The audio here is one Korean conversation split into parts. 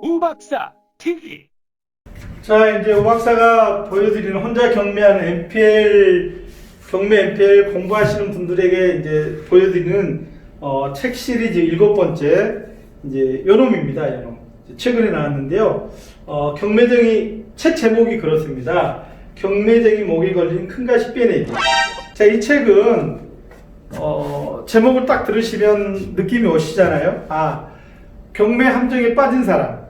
우박사 TV. 자, 이제 오박사가 보여드리는 혼자 경매하는 경매 MPL 공부하시는 분들에게 이제 보여드리는 책 시리즈 7번째 이제 요놈입니다. 요놈. 최근에 나왔는데요. 경매쟁이 책 제목이 그렇습니다. 경매쟁이 목에 걸린 큰 가시 빼내기. 자, 이 책은 제목을 딱 들으시면 느낌이 오시잖아요. 아, 경매 함정에 빠진 사람,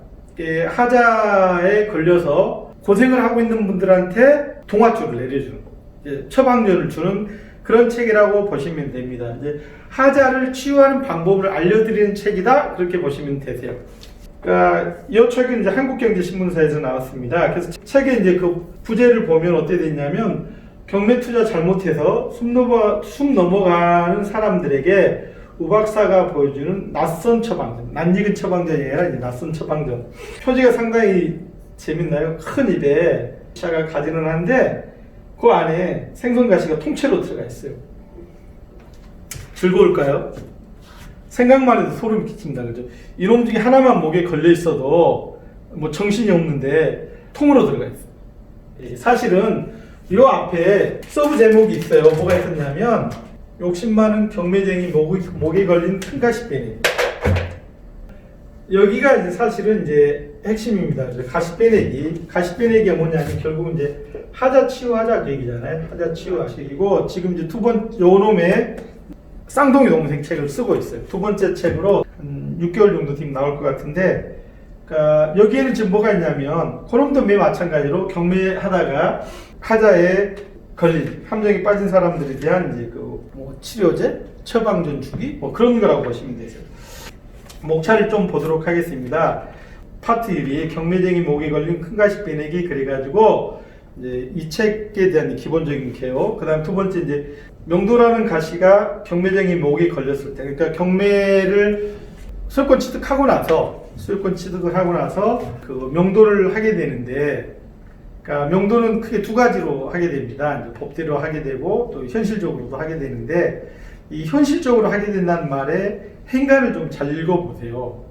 하자에 걸려서 고생을 하고 있는 분들한테 동화줄을 내려주는, 처방전을 주는 그런 책이라고 보시면 됩니다. 이제 하자를 치유하는 방법을 알려드리는 책이다, 그렇게 보시면 되세요. 그러니까 이 책은 이제 한국경제신문사에서 나왔습니다. 그래서 책에 이제 그 부제를 보면 어떻게 되냐면, 경매 투자 잘못해서 숨 넘어가는 사람들에게 우박사가 보여주는 낯선 처방전, 낯익은 처방전이 아니라 이제 낯선 처방전. 표지가 상당히 재밌나요? 큰 입에 샤가 가지는 한데 그 안에 생선가시가 통째로 들어가 있어요. 즐거울까요? 생각만 해도 소름이 끼칩니다. 그죠? 이놈 중에 하나만 목에 걸려 있어도 뭐 정신이 없는데 통으로 들어가 있어요. 사실은 이 앞에 서브 제목이 있어요. 뭐가 있었냐면, 욕심 많은 경매쟁이 목에 걸린 큰 가시 빼내기. 여기가 이제 사실은 이제 핵심입니다. 가시 빼내기. 가시 빼내기가 뭐냐면 결국은 이제 하자 치유하자 얘기잖아요. 하자 치유하시고, 지금 이제 요놈의 쌍둥이 동생 책을 쓰고 있어요. 두 번째 책으로 한 6개월 정도 뒤면 나올 것 같은데, 그러니까 여기에는 지금 뭐가 있냐면, 그놈도 매 마찬가지로 경매하다가 하자에 걸린, 함정에 빠진 사람들에 대한 이제 뭐 치료제, 처방전 주기, 뭐 그런 거라고 보시면 되세요. 목차를 좀 보도록 하겠습니다. 파트 1이 경매쟁이 목에 걸린 큰 가시 빼내기, 그래가지고 이제 이 책에 대한 기본적인 개요. 그다음 두 번째 이제 명도라는 가시가 경매쟁이 목에 걸렸을 때, 그러니까 경매를 소유권 취득을 하고 나서 그 명도를 하게 되는데, 그러니까 명도는 크게 두 가지로 하게 됩니다. 이제 법대로 하게 되고 또 현실적으로도 하게 되는데, 이 현실적으로 하게 된다는 말에 행간을 좀 잘 읽어보세요.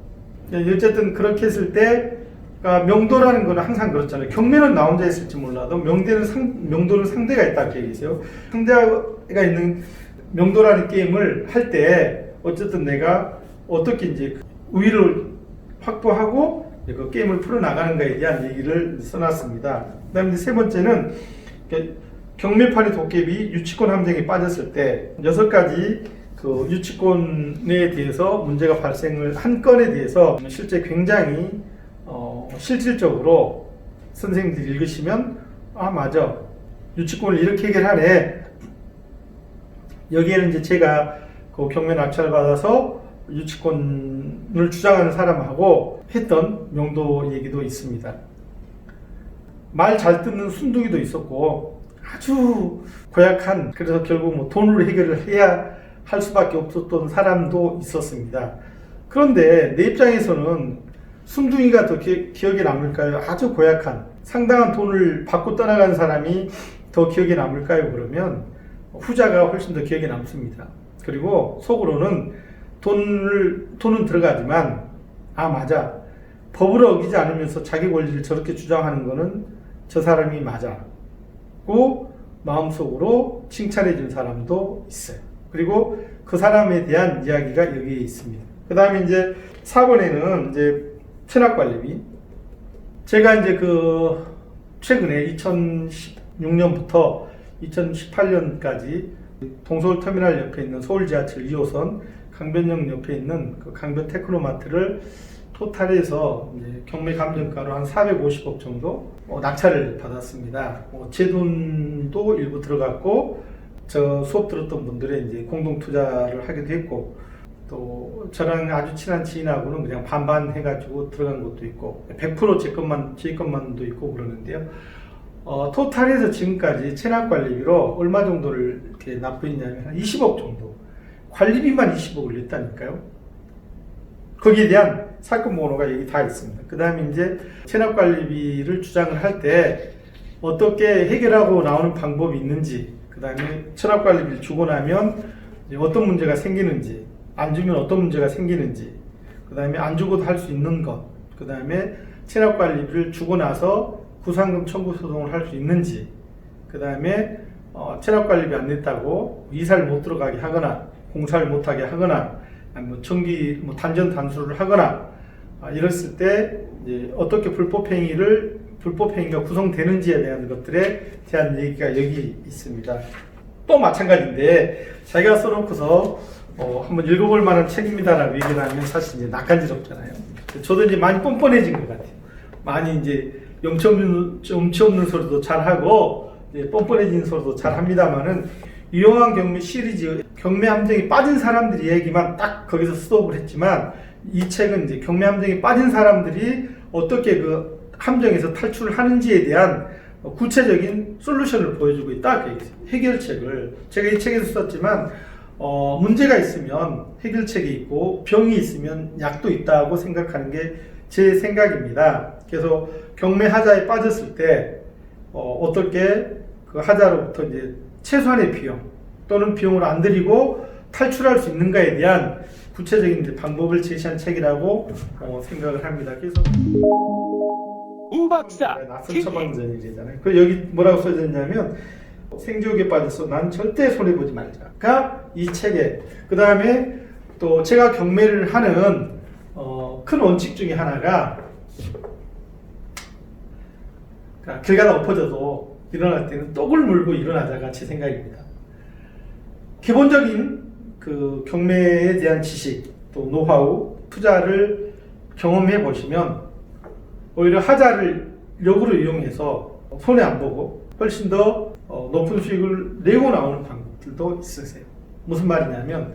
어쨌든 그렇게 했을 때, 그러니까 명도라는 거는 항상 그렇잖아요. 경매는 나 혼자 있을지 몰라도 명도는 상대가 있다고 얘기했어요. 상대가 있는 명도라는 게임을 할 때 어쨌든 내가 어떻게 이제 우위를 확보하고 그 게임을 풀어나가는가에 대한 얘기를 써놨습니다. 그 다음에 세 번째는 경매판의 도깨비 유치권 함정에 빠졌을 때 6가지 그 유치권에 대해서 문제가 발생을 한 건에 대해서 실제 굉장히 실질적으로 선생님들이 읽으시면, 아 맞아, 유치권을 이렇게 해결하네. 여기에는 이제 제가 그 경매 낙찰을 받아서 유치권을 주장하는 사람하고 했던 명도 얘기도 있습니다. 말 잘 듣는 순둥이도 있었고, 아주 고약한, 그래서 결국 뭐 돈으로 해결을 해야 할 수밖에 없었던 사람도 있었습니다. 그런데 내 입장에서는 순둥이가 더 기억에 남을까요? 아주 고약한, 상당한 돈을 받고 떠나간 사람이 더 기억에 남을까요? 그러면 후자가 훨씬 더 기억에 남습니다. 그리고 속으로는 돈은 들어가지만, 아 맞아, 법을 어기지 않으면서 자기 권리를 저렇게 주장하는 거는 저 사람이 맞아고 마음속으로 칭찬해 준 사람도 있어요. 그리고 그 사람에 대한 이야기가 여기에 있습니다. 그 다음에 이제 4번에는 이제 체납관리비. 제가 이제 최근에 2016년부터 2018년까지 동서울터미널 옆에 있는 서울지하철 2호선 강변역 옆에 있는 그 강변 테크노마트를 토탈해서 이제 경매 감정가로 한 450억 정도 낙찰을 받았습니다. 제 돈도 일부 들어갔고, 저 수업 들었던 분들의 이제 공동 투자를 하기도 했고, 또 저랑 아주 친한 지인하고는 그냥 반반 해가지고 들어간 것도 있고, 100% 제 것만도 있고 그러는데요. 토탈해서 지금까지 체납관리비로 얼마 정도를 이렇게 납부했냐면 한 20억 정도. 관리비만 20억을 냈다니까요. 거기에 대한 사건 번호가 여기 다 있습니다. 그 다음에 이제 체납관리비를 주장을 할 때 어떻게 해결하고 나오는 방법이 있는지, 그 다음에 체납관리비를 주고 나면 어떤 문제가 생기는지, 안 주면 어떤 문제가 생기는지, 그 다음에 안 주고도 할 수 있는 것, 그 다음에 체납관리비를 주고 나서 구상금 청구 소송을 할 수 있는지, 그 다음에 체납관리비 안 냈다고 이사를 못 들어가게 하거나 공사를 못하게 하거나 뭐 정기 단전 단수를 하거나 이랬을 때 이제 어떻게 불법행위가 구성되는지에 대한 것들에 대한 얘기가 여기 있습니다. 또 마찬가지인데 자기가 써놓고서 한번 읽어볼 만한 책입니다라고 얘기를 하면 사실 이제 낯간지럽잖아요. 저도 이제 많이 뻔뻔해진 것 같아요. 많이 이제 염치 없는 소리도 잘하고 이제 뻔뻔해진 소리도 잘합니다만은 유용한 경매 시리즈 경매 함정에 빠진 사람들이 얘기만 딱 거기서 스톱을 했지만 이 책은 이제 경매 함정에 빠진 사람들이 어떻게 그 함정에서 탈출을 하는지에 대한 구체적인 솔루션을 보여주고 있다. 그 해결책을 제가 이 책에서 썼지만 문제가 있으면 해결책이 있고 병이 있으면 약도 있다고 생각하는 게 제 생각입니다. 그래서 경매 하자에 빠졌을 때 어떻게 그 하자로부터 이제 최소한의 비용 또는 비용을 안 들이고 탈출할 수 있는가에 대한 구체적인 방법을 제시한 책이라고 생각을 합니다. 그래서 우 박사 낯선 처방전이잖아요. 그 여기 뭐라고 써져 있냐면 생지옥에 빠져서 난 절대 손해보지 말자가 이 책에, 그 다음에 또 제가 경매를 하는 큰 원칙 중에 하나가 길 가다 엎어져도 일어날 때는 떡을 물고 일어나자가 제 생각입니다. 기본적인 그 경매에 대한 지식 또 노하우 투자를 경험해 보시면 오히려 하자를 역으로 이용해서 손해 안 보고 훨씬 더 높은 수익을 내고 나오는 방법들도 있으세요. 무슨 말이냐면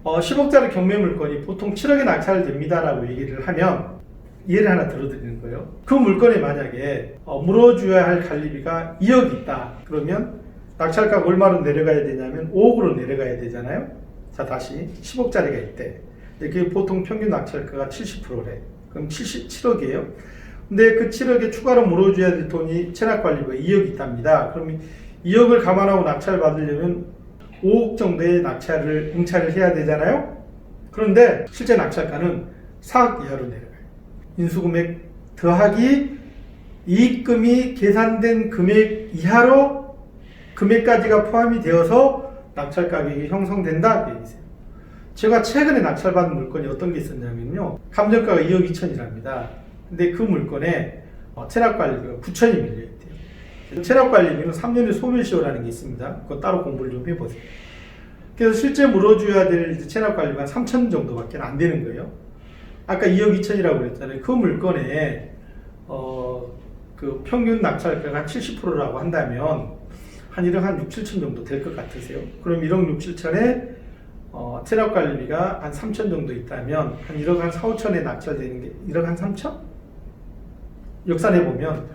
10억짜리 경매 물건이 보통 7억에 낙찰됩니다 라고 얘기를 하면 예를 하나 들어드리는 거예요. 그 물건에 만약에 물어줘야 할 관리비가 2억이 있다 그러면 낙찰가가 얼마로 내려가야 되냐면 5억으로 내려가야 되잖아요. 자, 다시 10억짜리가 있대. 그게 보통 평균 낙찰가가 70%래. 그럼 77억이에요. 근데 그 7억에 추가로 물어줘야 될 돈이 체납관리비가 2억이 있답니다. 그럼 2억을 감안하고 낙찰을 받으려면 5억 정도의 응찰을 해야 되잖아요. 그런데 실제 낙찰가는 4억 이하로 내려가요. 인수금액 더하기 이익금이 계산된 금액 이하로 금액까지가 포함이 되어서 낙찰 가격이 형성된다 그 얘기세요. 제가 최근에 낙찰받은 물건이 어떤 게 있었냐면요, 감정가가 2억 2천이랍니다. 근데 그 물건에 체납관리비가 9천이 밀려있대요. 체납관리비는 3년의 소멸시효라는 게 있습니다. 그거 따로 공부를 좀 해보세요. 그래서 실제 물어줘야 될 체납관리비가 3천 정도밖에 안 되는 거예요. 아까 2억 2천이라고 그랬잖아요. 그 물건에 그 평균 낙찰가가 70%라고 한다면 한 1억 한 6, 7천 정도 될 것 같으세요? 그럼 1억 6, 7천에 체납관리비가 한 3천 정도 있다면 한 1억 한 4, 5천에 낙찰되는 게 1억 한 3천? 역산해보면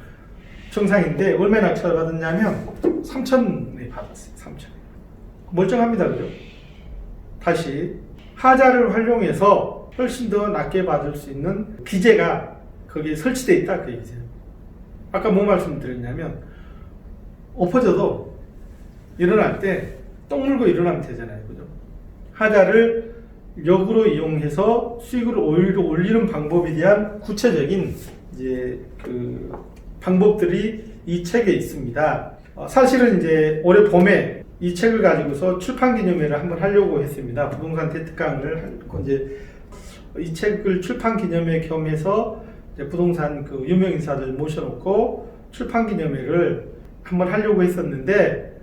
정상인데 얼마에 낙찰을 받았냐면 3천에 받았어요. 3천. 멀쩡합니다. 그죠? 다시 하자를 활용해서 훨씬 더 낮게 받을 수 있는 기재가 거기에 설치되어 있다 그 얘기세요. 아까 뭐 말씀드렸냐면 엎어져도 일어날 때 똥 물고 일어나면 되잖아요. 그죠? 하자를 역으로 이용해서 수익을 오히려 올리는 방법에 대한 구체적인 이제 그 방법들이 이 책에 있습니다. 사실은 이제 올해 봄에 이 책을 가지고서 출판 기념회를 한번 하려고 했습니다. 부동산 대특강을 이제 이 책을 출판 기념회 겸해서 이제 부동산 그 유명 인사들 모셔놓고 출판 기념회를 한번 하려고 했었는데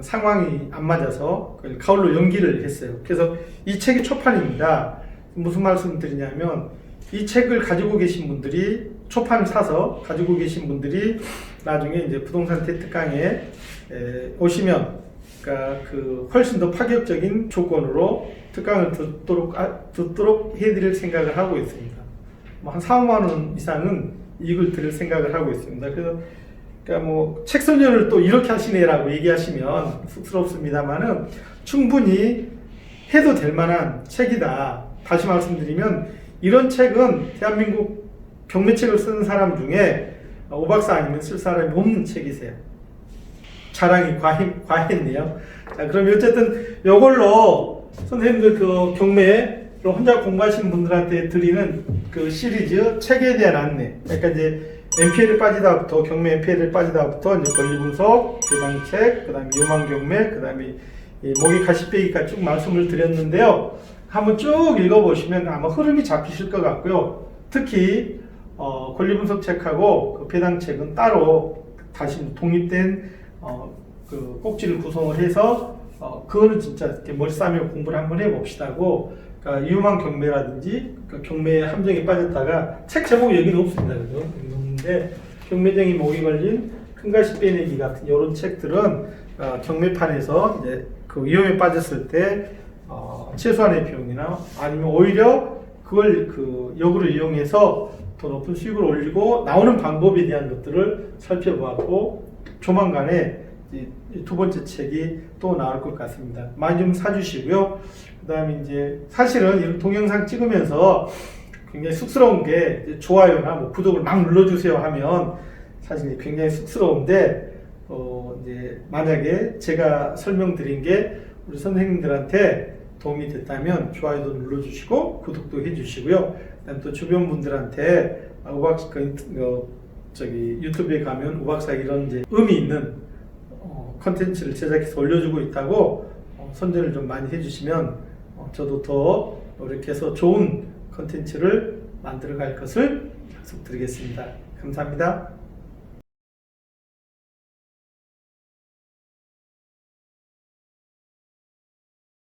상황이 안 맞아서 가을로 연기를 했어요. 그래서 이 책이 초판입니다. 무슨 말씀 드리냐면 이 책을 가지고 계신 분들이 초판을 사서 가지고 계신 분들이 나중에 이제 부동산 대특강에 오시면 그러니까 그 훨씬 더 파격적인 조건으로 특강을 듣도록 해드릴 생각을 하고 있습니다. 뭐 한 4, 5만 원 이상은 이익을 드릴 생각을 하고 있습니다. 그래서 그러니까 뭐 책 선전을 또 이렇게 하시네라고 얘기하시면 쑥스럽습니다만은 충분히 해도 될 만한 책이다. 다시 말씀드리면 이런 책은 대한민국 경매책을 쓰는 사람 중에 오 박사 아니면 쓸 사람이 없는 책이세요. 자랑이 과했네요. 자, 그럼 어쨌든 이걸로 선생님들 그 경매 그리고 혼자 공부하시는 분들한테 드리는 그 시리즈 책에 대한 안내. 그러니까 이제 MPL에 빠지다부터 경매 MPL에 빠지다부터 이제 권리 분석, 배당책, 그다음에 유망 경매, 그다음에 모기 가시빼기까지 쭉 말씀을 드렸는데요. 한번 쭉 읽어보시면 아마 흐름이 잡히실 것 같고요. 특히 권리 분석 책하고 그 배당책은 따로 다시 독립된 그 꼭지를 구성을 해서 그거는 진짜 이렇게 머리 싸매고 공부를 한번 해봅시다고. 그러니까 유망 경매라든지 그 경매에 함정에 빠졌다가 책 제목이 여기는 없습니다. 그죠? 없는데 경매쟁이 목이 걸린 큰 가시 빼내기 같은 이런 책들은 경매판에서 이제 그 위험에 빠졌을 때 최소한의 비용이나 아니면 오히려 그걸 그 역으로 이용해서 더 높은 수익을 올리고 나오는 방법에 대한 것들을 살펴보았고 조만간에 이 두 번째 책이 또 나올 것 같습니다. 많이 좀 사주시고요. 그 다음에 이제 사실은 이런 동영상 찍으면서 굉장히 쑥스러운 게 이제 좋아요나 뭐 구독을 막 눌러주세요 하면 사실 굉장히 쑥스러운데 이제 만약에 제가 설명드린 게 우리 선생님들한테 도움이 됐다면 좋아요도 눌러주시고 구독도 해주시고요. 그다음 또 주변 분들한테 유튜브에 가면 우박사 이런 이제 의미 있는 컨텐츠를 제작해서 올려주고 있다고 선전을 좀 많이 해주시면 저도 더 노력해서 좋은 컨텐츠를 만들어 갈 것을 약속드리겠습니다. 감사합니다.